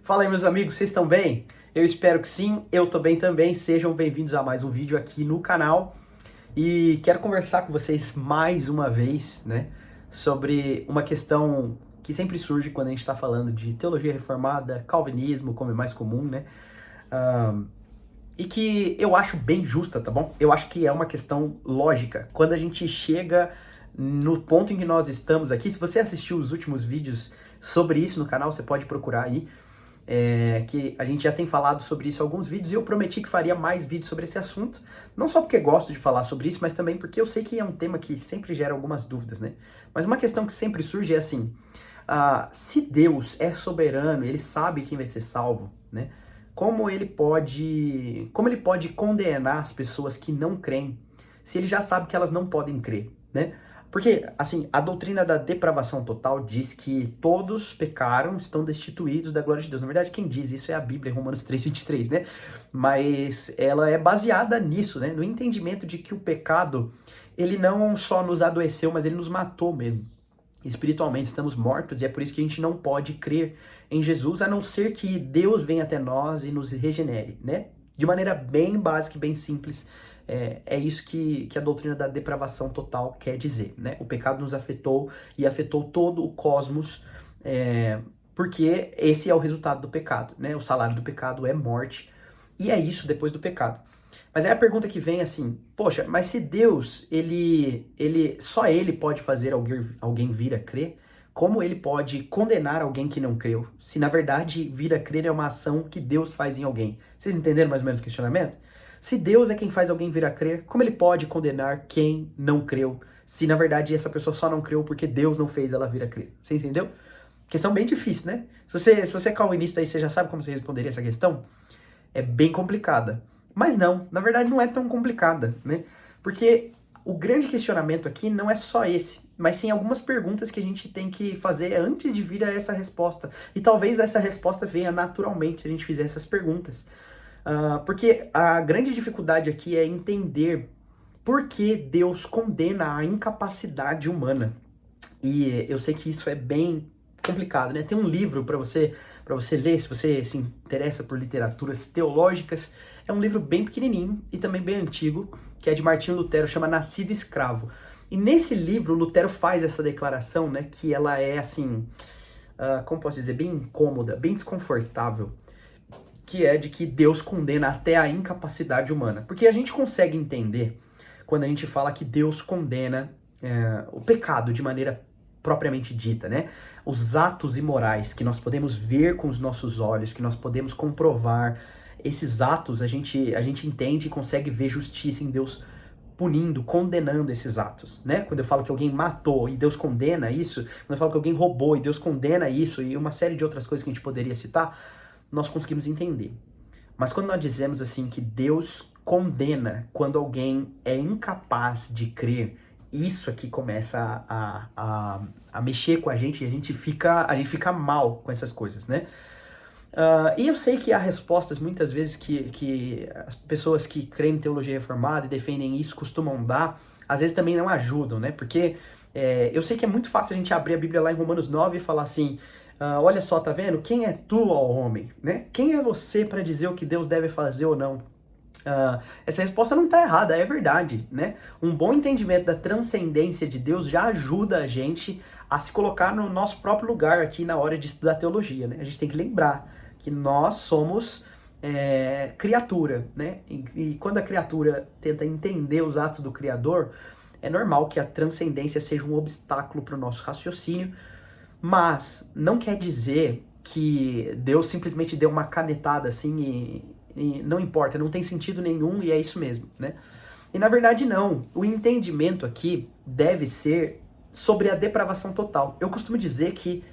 Fala aí, meus amigos, vocês estão bem? Eu espero que sim, eu tô bem também. Sejam bem-vindos a mais um vídeo aqui no canal. E quero conversar com vocês mais uma vez, né, sobre uma questão que sempre surge quando a gente está falando de teologia reformada, calvinismo, como é mais comum, né? E que eu acho bem justa, tá bom? Eu acho que é uma questão lógica. Quando a gente chega no ponto em que nós estamos aqui, se você assistiu os últimos vídeos sobre isso no canal, você pode procurar aí. Que a gente já tem falado sobre isso em alguns vídeos e eu prometi que faria mais vídeos sobre esse assunto, não só porque gosto de falar sobre isso, mas também porque eu sei que é um tema que sempre gera algumas dúvidas, né? Mas uma questão que sempre surge é assim, se Deus é soberano, ele sabe quem vai ser salvo, né? Como ele pode condenar as pessoas que não creem, se ele já sabe que elas não podem crer, né? Porque, assim, a doutrina da depravação total diz que todos pecaram, estão destituídos da glória de Deus. Na verdade, quem diz isso é a Bíblia, Romanos 3:23, né? Mas ela é baseada nisso, né? No entendimento de que o pecado, ele não só nos adoeceu, mas ele nos matou mesmo. Espiritualmente estamos mortos e é por isso que a gente não pode crer em Jesus, a não ser que Deus venha até nós e nos regenere, né? De maneira bem básica e bem simples, é isso que a doutrina da depravação total quer dizer, né? O pecado nos afetou e afetou todo o cosmos, porque esse é o resultado do pecado, né? O salário do pecado é morte, e é isso depois do pecado. Mas aí a pergunta que vem é assim, poxa, mas se Deus, só ele pode fazer alguém vir a crer, como ele pode condenar alguém que não creu? Se na verdade vir a crer é uma ação que Deus faz em alguém. Vocês entenderam mais ou menos o questionamento? Se Deus é quem faz alguém vir a crer, como ele pode condenar quem não creu? Se na verdade essa pessoa só não creu porque Deus não fez ela vir a crer. Você entendeu? Questão bem difícil, né? Se você é calvinista aí, você já sabe como você responderia essa questão? É bem complicada. Mas não, na verdade não é tão complicada, né? Porque o grande questionamento aqui não é só esse, mas sim algumas perguntas que a gente tem que fazer antes de vir a essa resposta. E talvez essa resposta venha naturalmente se a gente fizer essas perguntas. Porque a grande dificuldade aqui é entender por que Deus condena a incapacidade humana. E eu sei que isso é bem complicado, né? Tem um livro para você ler, se você se interessa por literaturas teológicas. É um livro bem pequenininho e também bem antigo, que é de Martinho Lutero, chama Nascido Escravo. E nesse livro, Lutero faz essa declaração, né, que ela é assim, como posso dizer, bem incômoda, bem desconfortável, que é de que Deus condena até a incapacidade humana. Porque a gente consegue entender quando a gente fala que Deus condena o pecado de maneira propriamente dita, né? Os atos imorais que nós podemos ver com os nossos olhos, que nós podemos comprovar, esses atos a gente entende e consegue ver justiça em Deus punindo, condenando esses atos, né? Quando eu falo que alguém matou e Deus condena isso, quando eu falo que alguém roubou e Deus condena isso e uma série de outras coisas que a gente poderia citar, nós conseguimos entender. Mas quando nós dizemos assim que Deus condena quando alguém é incapaz de crer, isso aqui começa a mexer com a gente e a gente fica mal com essas coisas, né? E eu sei que há respostas muitas vezes que as pessoas que creem em teologia reformada e defendem isso costumam dar, às vezes também não ajudam, né? Porque eu sei que é muito fácil a gente abrir a Bíblia lá em Romanos 9 e falar assim, olha só, tá vendo? Quem é tu, ó homem? Né? Quem é você para dizer o que Deus deve fazer ou não? Essa resposta não está errada, é verdade, né? Um bom entendimento da transcendência de Deus já ajuda a gente a se colocar no nosso próprio lugar aqui na hora de estudar teologia, né? A gente tem que lembrar que nós somos criatura, né? E quando a criatura tenta entender os atos do Criador, é normal que a transcendência seja um obstáculo para o nosso raciocínio, mas não quer dizer que Deus simplesmente deu uma canetada assim e não importa, não tem sentido nenhum e é isso mesmo, né? E na verdade não, o entendimento aqui deve ser sobre a depravação total. Eu costumo dizer que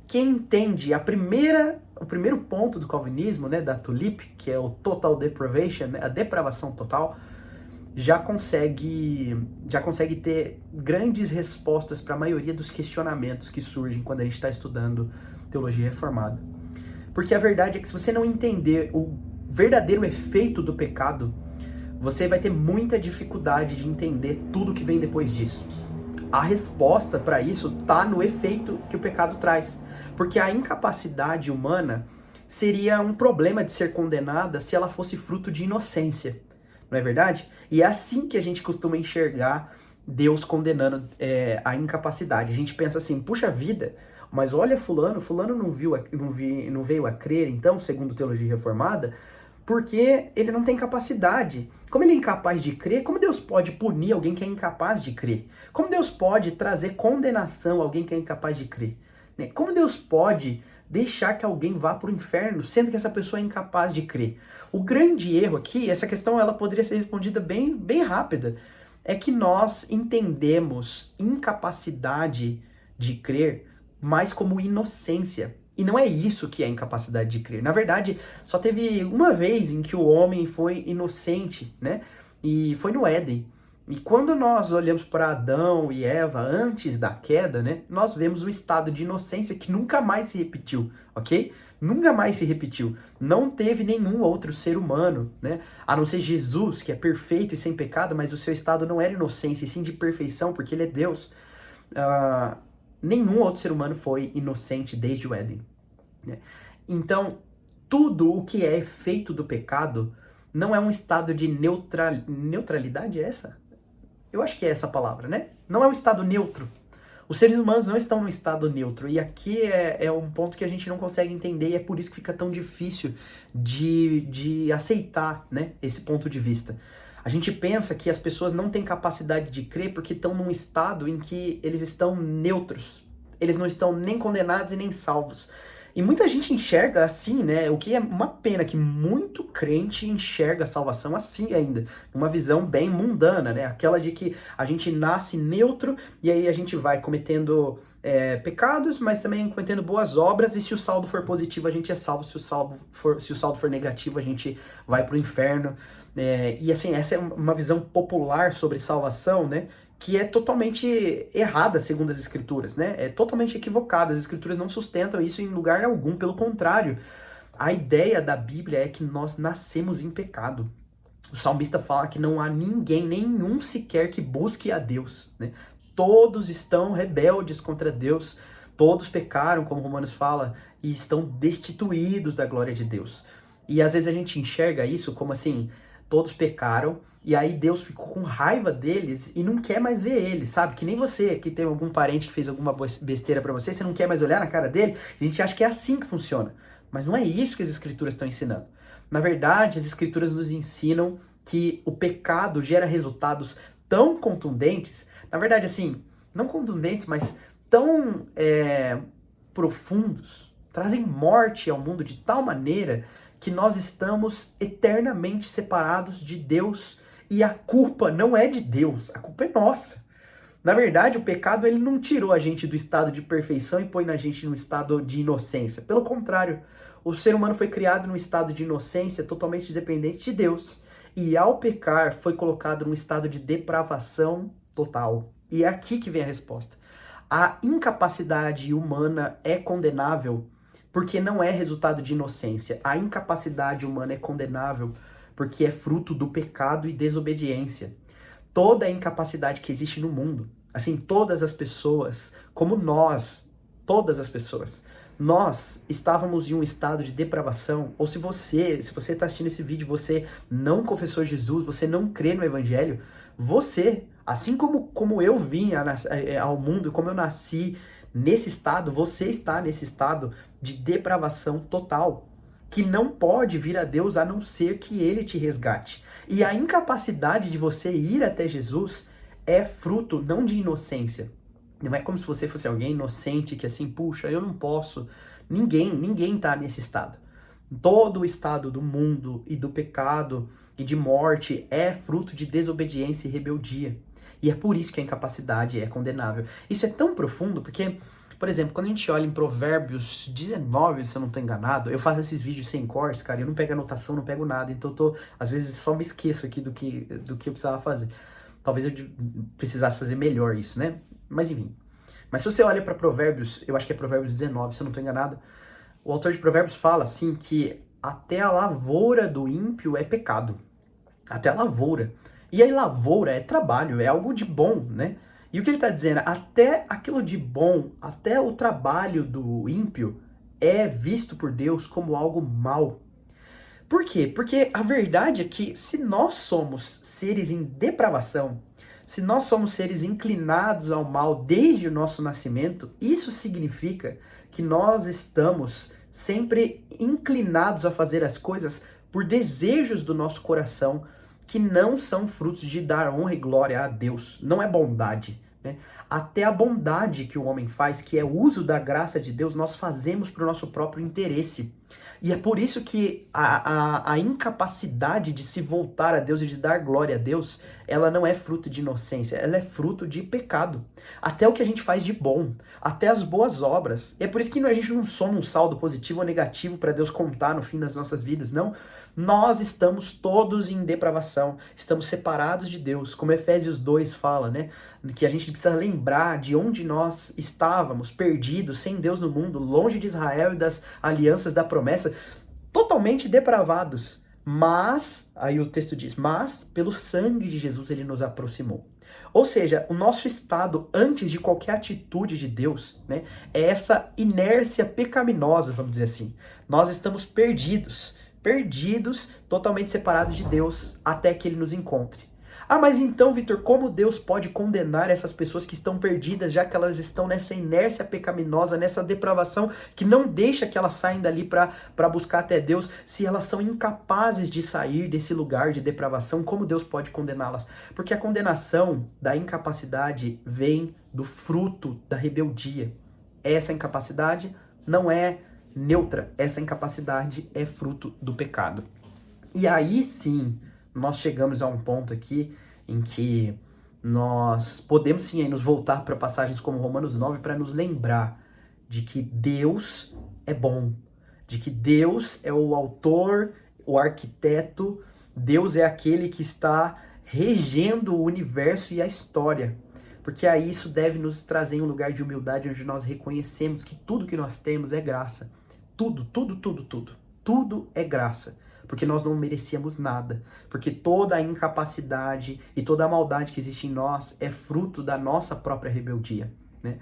quem entende o primeiro ponto do calvinismo, né, da TULIP, que é o total depravation, né, a depravação total, já consegue ter grandes respostas para a maioria dos questionamentos que surgem quando a gente está estudando teologia reformada. Porque a verdade é que se você não entender o verdadeiro efeito do pecado, você vai ter muita dificuldade de entender tudo que vem depois disso. A resposta para isso está no efeito que o pecado traz. Porque a incapacidade humana seria um problema de ser condenada se ela fosse fruto de inocência, não é verdade? E é assim que a gente costuma enxergar Deus condenando a incapacidade. A gente pensa assim, puxa vida, mas olha fulano não veio a crer, então, segundo teologia reformada, porque ele não tem capacidade. Como ele é incapaz de crer, como Deus pode punir alguém que é incapaz de crer? Como Deus pode trazer condenação a alguém que é incapaz de crer? Né? Como Deus pode deixar que alguém vá para o inferno, sendo que essa pessoa é incapaz de crer? O grande erro aqui, essa questão ela poderia ser respondida bem rápida, é que nós entendemos incapacidade de crer mais como inocência. E não é isso que é incapacidade de crer. Na verdade, só teve uma vez em que o homem foi inocente, né? E foi no Éden. E quando nós olhamos para Adão e Eva antes da queda, né? Nós vemos um estado de inocência que nunca mais se repetiu, ok? Nunca mais se repetiu. Não teve nenhum outro ser humano, né? A não ser Jesus, que é perfeito e sem pecado, mas o seu estado não era inocência, e sim de perfeição, porque ele é Deus. Nenhum outro ser humano foi inocente desde o Éden, né? Então, tudo o que é efeito do pecado não é um estado de neutralidade, é essa? Eu acho que é essa a palavra, né? Não é um estado neutro. Os seres humanos não estão num estado neutro. E aqui é um ponto que a gente não consegue entender e é por isso que fica tão difícil de aceitar, né, esse ponto de vista. A gente pensa que as pessoas não têm capacidade de crer porque estão num estado em que eles estão neutros. Eles não estão nem condenados e nem salvos. E muita gente enxerga assim, né? O que é uma pena que muito crente enxerga a salvação assim ainda. Uma visão bem mundana, né? Aquela de que a gente nasce neutro e aí a gente vai cometendo pecados, mas também cometendo boas obras, e se o saldo for positivo, a gente é salvo. Se o saldo for negativo, a gente vai para o inferno. E assim, essa é uma visão popular sobre salvação, né? Que é totalmente errada segundo as escrituras, né? É totalmente equivocada. As escrituras não sustentam isso em lugar algum, pelo contrário. A ideia da Bíblia é que nós nascemos em pecado. O salmista fala que não há ninguém, nenhum sequer que busque a Deus, né? Todos estão rebeldes contra Deus, todos pecaram, como Romanos fala, e estão destituídos da glória de Deus. E às vezes a gente enxerga isso como assim, todos pecaram, e aí Deus ficou com raiva deles e não quer mais ver eles, sabe? Que nem você, que tem algum parente que fez alguma besteira pra você, você não quer mais olhar na cara dele, a gente acha que é assim que funciona. Mas não é isso que as escrituras estão ensinando. Na verdade, as escrituras nos ensinam que o pecado gera resultados tão contundentes, na verdade, assim, não contundentes, mas tão profundos, trazem morte ao mundo de tal maneira que nós estamos eternamente separados de Deus, e a culpa não é de Deus, a culpa é nossa. Na verdade, o pecado ele não tirou a gente do estado de perfeição e põe na gente num estado de inocência. Pelo contrário, o ser humano foi criado num estado de inocência totalmente dependente de Deus. E ao pecar, foi colocado num estado de depravação total. E é aqui que vem a resposta. A incapacidade humana é condenável porque não é resultado de inocência. A incapacidade humana é condenável porque é fruto do pecado e desobediência. Toda a incapacidade que existe no mundo, assim, todas as pessoas, como nós, todas as pessoas, nós estávamos em um estado de depravação. Ou se você está assistindo esse vídeo, você não confessou Jesus, você não crê no Evangelho, você, assim como eu vim ao mundo, como eu nasci nesse estado, você está nesse estado de depravação total, que não pode vir a Deus a não ser que Ele te resgate. E a incapacidade de você ir até Jesus é fruto não de inocência. Não é como se você fosse alguém inocente que assim, puxa, eu não posso. Ninguém tá nesse estado. Todo o estado do mundo e do pecado e de morte é fruto de desobediência e rebeldia. E é por isso que a incapacidade é condenável. Isso é tão profundo porque, por exemplo, quando a gente olha em Provérbios 19, se eu não tô enganado, eu faço esses vídeos sem cortes, cara, eu não pego anotação, não pego nada, então às vezes só me esqueço aqui do que eu precisava fazer. Talvez eu precisasse fazer melhor isso, né? Mas enfim. Mas se você olha para Provérbios, eu acho que é Provérbios 19, se eu não tô enganado, o autor de Provérbios fala assim que até a lavoura do ímpio é pecado. Até a lavoura. E aí lavoura é trabalho, é algo de bom, né? E o que ele está dizendo? Até aquilo de bom, até o trabalho do ímpio é visto por Deus como algo mal. Por quê? Porque a verdade é que se nós somos seres em depravação, se nós somos seres inclinados ao mal desde o nosso nascimento, isso significa que nós estamos sempre inclinados a fazer as coisas por desejos do nosso coração que não são frutos de dar honra e glória a Deus. Não é bondade, né? Até a bondade que o homem faz, que é o uso da graça de Deus, nós fazemos para o nosso próprio interesse. E é por isso que a incapacidade de se voltar a Deus e de dar glória a Deus, ela não é fruto de inocência, ela é fruto de pecado. Até o que a gente faz de bom, até as boas obras. E é por isso que a gente não soma um saldo positivo ou negativo para Deus contar no fim das nossas vidas, não. Nós estamos todos em depravação, estamos separados de Deus, como Efésios 2 fala, né? Que a gente precisa lembrar de onde nós estávamos, perdidos, sem Deus no mundo, longe de Israel e das alianças da promessa, totalmente depravados. Mas, aí o texto diz, mas pelo sangue de Jesus ele nos aproximou. Ou seja, o nosso estado antes de qualquer atitude de Deus, né, é essa inércia pecaminosa, vamos dizer assim. Nós estamos perdidos, totalmente separados de Deus, até que ele nos encontre. Ah, mas então, Vitor, como Deus pode condenar essas pessoas que estão perdidas, já que elas estão nessa inércia pecaminosa, nessa depravação, que não deixa que elas saiam dali para buscar até Deus, se elas são incapazes de sair desse lugar de depravação, como Deus pode condená-las? Porque a condenação da incapacidade vem do fruto da rebeldia. Essa incapacidade não é neutra, essa incapacidade é fruto do pecado. E aí sim, nós chegamos a um ponto aqui em que nós podemos sim aí nos voltar para passagens como Romanos 9 para nos lembrar de que Deus é bom, de que Deus é o autor, o arquiteto, Deus é aquele que está regendo o universo e a história. Porque aí isso deve nos trazer em um lugar de humildade onde nós reconhecemos que tudo que nós temos é graça. Tudo é graça. Porque nós não merecíamos nada. Porque toda a incapacidade e toda a maldade que existe em nós é fruto da nossa própria rebeldia, né?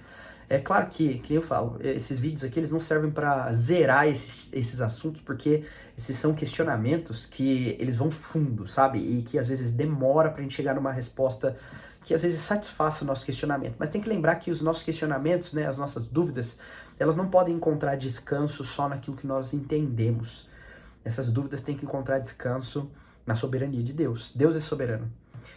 É claro que eu falo, esses vídeos aqui eles não servem para zerar esses assuntos, porque esses são questionamentos que eles vão fundo, sabe? E que às vezes demora pra gente chegar numa resposta que às vezes satisfaça o nosso questionamento. Mas tem que lembrar que os nossos questionamentos, né, as nossas dúvidas, elas não podem encontrar descanso só naquilo que nós entendemos. Essas dúvidas têm que encontrar descanso na soberania de Deus. Deus é soberano.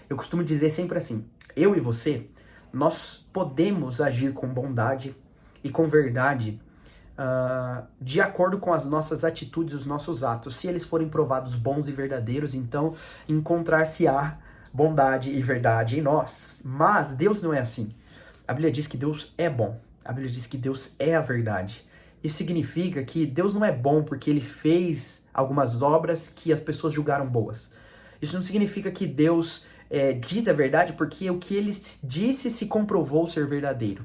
Eu costumo dizer sempre assim, eu e você, nós podemos agir com bondade e com verdade de acordo com as nossas atitudes, os nossos atos. Se eles forem provados bons e verdadeiros, então encontrar-se-á bondade e verdade em nós. Mas Deus não é assim. A Bíblia diz que Deus é bom. A Bíblia diz que Deus é a verdade. Isso significa que Deus não é bom porque ele fez algumas obras que as pessoas julgaram boas. Isso não significa que Deus diz a verdade porque o que ele disse se comprovou ser verdadeiro.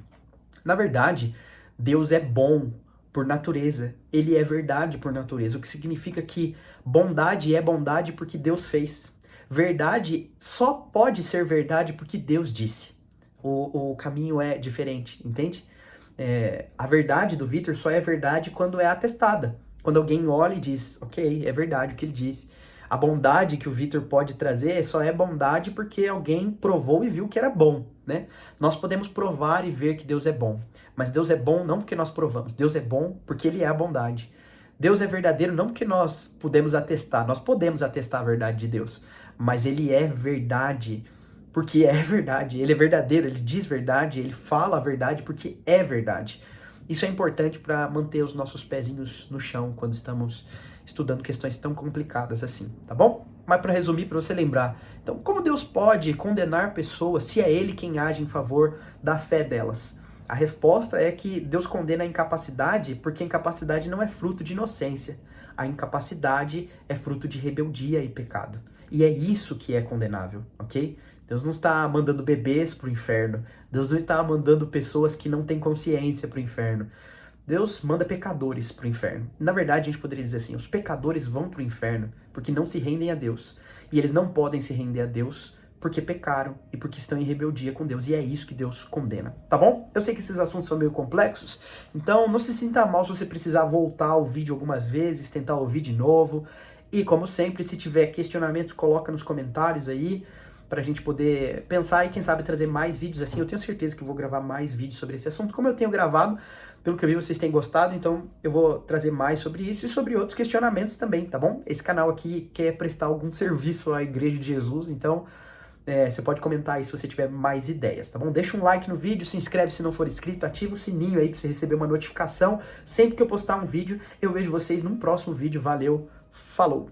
Na verdade, Deus é bom por natureza. Ele é verdade por natureza. O que significa que bondade é bondade porque Deus fez. Verdade só pode ser verdade porque Deus disse. O caminho é diferente, entende? A verdade do Vitor só é verdade quando é atestada. Quando alguém olha e diz, ok, é verdade o que ele disse. A bondade que o Vitor pode trazer só é bondade porque alguém provou e viu que era bom, né? Nós podemos provar e ver que Deus é bom. Mas Deus é bom não porque nós provamos. Deus é bom porque ele é a bondade. Deus é verdadeiro não porque nós podemos atestar. Nós podemos atestar a verdade de Deus. Mas ele é verdade porque é verdade. Ele é verdadeiro, ele diz verdade, ele fala a verdade porque é verdade. Isso é importante para manter os nossos pezinhos no chão quando estamos estudando questões tão complicadas assim, tá bom? Mas para resumir, para você lembrar, então como Deus pode condenar pessoas se é ele quem age em favor da fé delas? A resposta é que Deus condena a incapacidade porque a incapacidade não é fruto de inocência. A incapacidade é fruto de rebeldia e pecado. E é isso que é condenável, ok? Deus não está mandando bebês para o inferno. Deus não está mandando pessoas que não têm consciência para o inferno. Deus manda pecadores para o inferno. Na verdade, a gente poderia dizer assim, os pecadores vão para o inferno porque não se rendem a Deus. E eles não podem se render a Deus porque pecaram e porque estão em rebeldia com Deus, e é isso que Deus condena, tá bom? Eu sei que esses assuntos são meio complexos, então não se sinta mal se você precisar voltar ao vídeo algumas vezes, tentar ouvir de novo, e como sempre, se tiver questionamentos, coloca nos comentários aí, pra gente poder pensar e quem sabe trazer mais vídeos assim. Eu tenho certeza que eu vou gravar mais vídeos sobre esse assunto, como eu tenho gravado, pelo que eu vi vocês têm gostado, então eu vou trazer mais sobre isso e sobre outros questionamentos também, tá bom? Esse canal aqui quer prestar algum serviço à Igreja de Jesus, então você pode comentar aí se você tiver mais ideias, tá bom? Deixa um like no vídeo, se inscreve se não for inscrito, ativa o sininho aí pra você receber uma notificação. Sempre que eu postar um vídeo, eu vejo vocês num próximo vídeo. Valeu, falou!